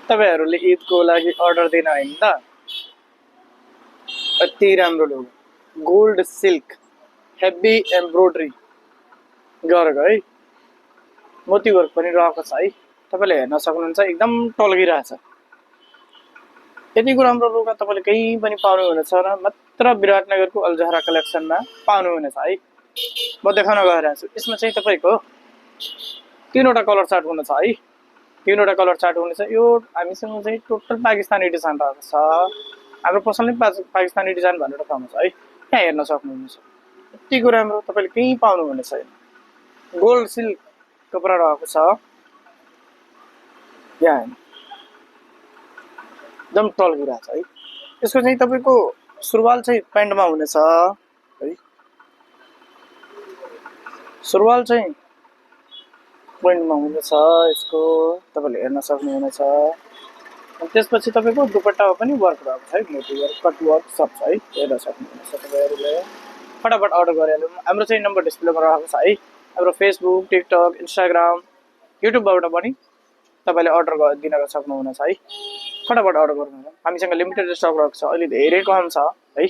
तपाईहरुले ईदको लागि अर्डर दिन हैन त अति राम्रो लुगा गोल्ड सिल्क हेभी एम्ब्रोइडरी गरेको है मोती वर्क पनि रहेको छ है तपाईले हेर्न सक्नुहुन्छ एकदम टल्किरहेछ यतिको राम्रो लुगा तपाईले कहीं पनि पाउनु हुनेछ र मात्र विराटनगरको अल्जहरा कलेक्सनमा पाउनु हुनेछ है म देखाउन गइरहेछु यसमा चाहिँ तपाईको तीनवटा कलर चार्ट हुनेछ है तीनवटा कलर चार्ट हुनेछ यो हामीसँग चाहिँ टोटल पाकिस्तानी डिजाइन रहेको छ हाम्रो पसलले पाकिस्तानी डिजाइन भनेर पाउनुहुन्छ है यहाँ हेर्न सक्नुहुन्छ यतिको राम्रो तपाईले कहीं पाउनु हुने छैन गोल्ड सिल्क कपडा रहेको छ यहाँ एकदम टल्किरहेछ है यसको चाहिँ तपाईको सुरुवाल चाहिँ प्यान्टमा हुनेछ है सुरुवाल चाहिँ प्यान्टमा हुनेछ यसको तपाईले हेर्न सक्नुहुनेछ अनि त्यसपछि तपाईको दुपट्टामा पनि वर्क रहेको छ है मोती वर्क कट वर्क सब छ है हेर्न सक्नुहुनेछ तपाईहरुले फटाफट अर्डर गरिहालौँ हाम्रो चाहिँ नम्बर डिस्प्लेमा रहेको छ है हाम्रो फेसबुक टिकटक इन्स्टाग्राम युट्युबबाट पनि तपाईले अर्डर दिन सक्नुहुनेछ है फटाफट अर्डर गर्नु हामीसँग लिमिटेड स्टक रहेको छ अहिले धेरै कम छ है